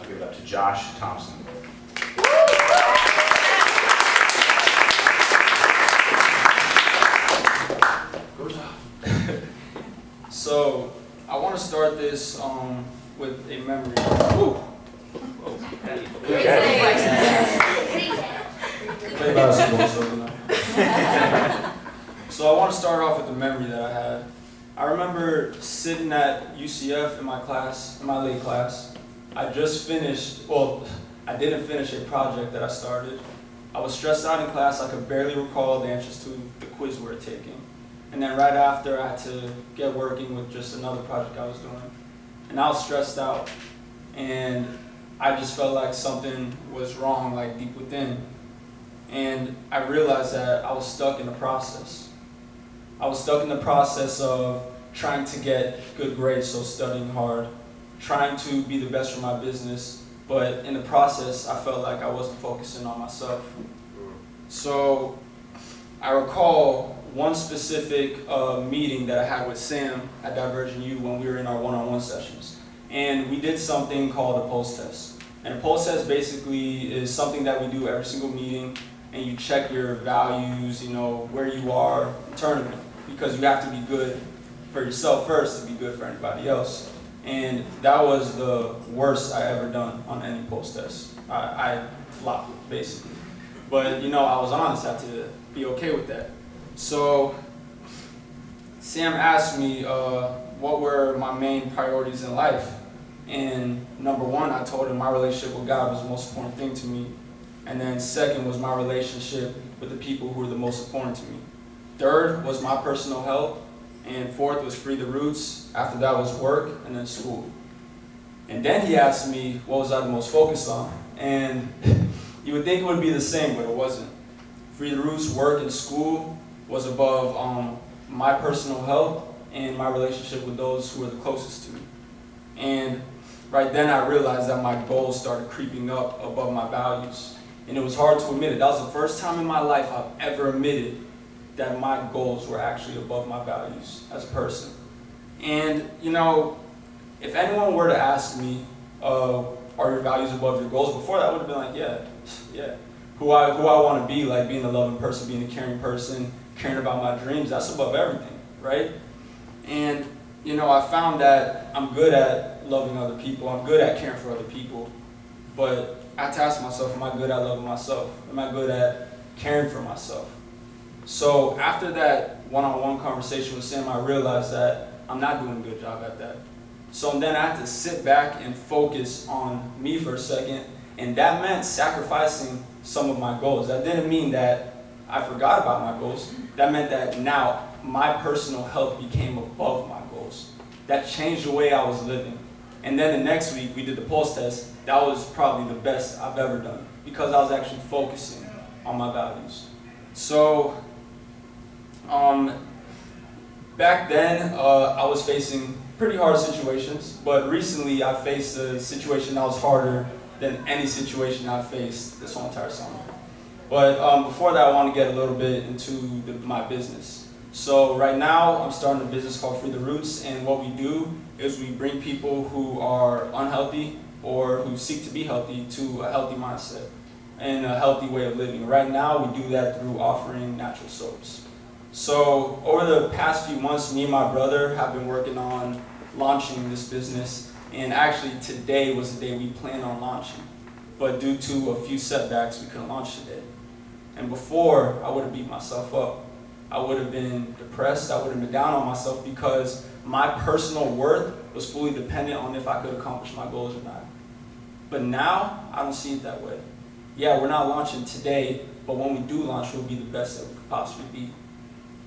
give it up to Josh Thompson. Good job. So, I want to start this with a memory. Play basketball, so you know. So I want to start off with the memory that I had. I remember sitting at UCF in my class, in my late class. I just finished, well, I didn't finish a project that I started. I was stressed out in class. I could barely recall the answers to the quiz we were taking. And then right after, I had to get working with just another project I was doing. And I was stressed out. And I just felt like something was wrong, like deep within. And I realized that I was stuck in the process. I was stuck in the process of trying to get good grades, so studying hard, trying to be the best for my business, but in the process, I felt like I wasn't focusing on myself. So I recall one specific meeting that I had with Sam at Divergent U when we were in our one-on-one sessions. And we did something called a pulse test. And a pulse test basically is something that we do every single meeting, and you check your values, you know, where you are internally, because you have to be good for yourself first to be good for anybody else. And that was the worst I ever done on any pulse test. I flopped it, basically. But, you know, I was honest. I had to be okay with that. So Sam asked me what were my main priorities in life. And number one, I told him my relationship with God was the most important thing to me. And then second was my relationship with the people who were the most important to me. Third was my personal health. And fourth was free the roots. After that was work and then school. And then he asked me what was I the most focused on. And you would think it would be the same, but it wasn't. Free the roots, work, and school was above my personal health and my relationship with those who were the closest to me. And right then I realized that my goals started creeping up above my values. And it was hard to admit it. That was the first time in my life I've ever admitted that my goals were actually above my values as a person. And, you know, if anyone were to ask me, are your values above your goals? Before that, I would have been like, yeah. Who I want to be, like being a loving person, being a caring person, caring about my dreams, that's above everything, right? And, you know, I found that I'm good at loving other people. I'm good at caring for other people. But I have to ask myself, am I good at loving myself? Am I good at caring for myself? So after that one-on-one conversation with Sam, I realized that I'm not doing a good job at that. So then I had to sit back and focus on me for a second, and that meant sacrificing some of my goals. That didn't mean that I forgot about my goals. That meant that now my personal health became above my goals. That changed the way I was living. And then the next week we did the pulse test. That was probably the best I've ever done because I was actually focusing on my values. So back then, I was facing pretty hard situations, but recently I faced a situation that was harder than any situation I faced this whole entire summer. But before that, I want to get a little bit into my business. So right now, I'm starting a business called Free the Roots, and what we do is we bring people who are unhealthy or who seek to be healthy to a healthy mindset and a healthy way of living. Right now, we do that through offering natural soaps. So over the past few months, me and my brother have been working on launching this business, and actually today was the day we planned on launching. But due to a few setbacks, we couldn't launch today. And before, I would have beat myself up. I would have been depressed, I would have been down on myself because my personal worth was fully dependent on if I could accomplish my goals or not. But now, I don't see it that way. Yeah, we're not launching today, but when we do launch, we'll be the best that we could possibly be.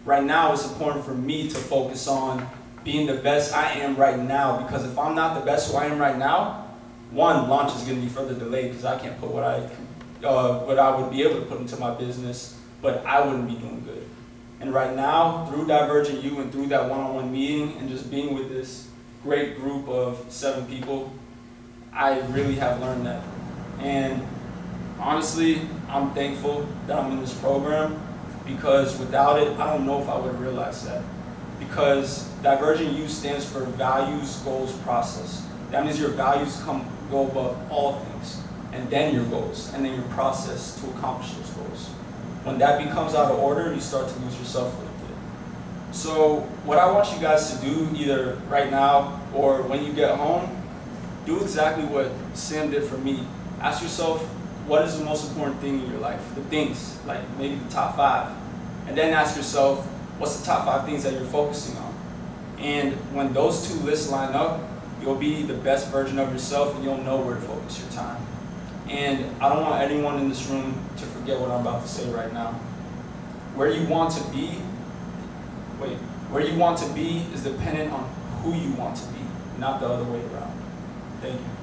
Right now, it's important for me to focus on being the best I am right now, because if I'm not the best who I am right now, one, launch is going to be further delayed because I can't put what I would be able to put into my business, but I wouldn't be doing good. And right now, through Divergent U and through that one-on-one meeting and just being with this great group of 7 people, I really have learned that. And honestly, I'm thankful that I'm in this program, because without it, I don't know if I would have realized that. Because Divergent U stands for Values, Goals, Process. That means your values come go above all things, and then your goals, and then your process to accomplish those goals. When that becomes out of order, you start to lose yourself a little bit. So what I want you guys to do, either right now or when you get home, do exactly what Sam did for me. Ask yourself, what is the most important thing in your life? The things, like maybe the top 5. And then ask yourself, what's the top 5 things that you're focusing on? And when those 2 lists line up, you'll be the best version of yourself and you'll know where to focus your time. And I don't want anyone in this room to forget what I'm about to say right now. Where you want to be is dependent on who you want to be, not the other way around. Thank you.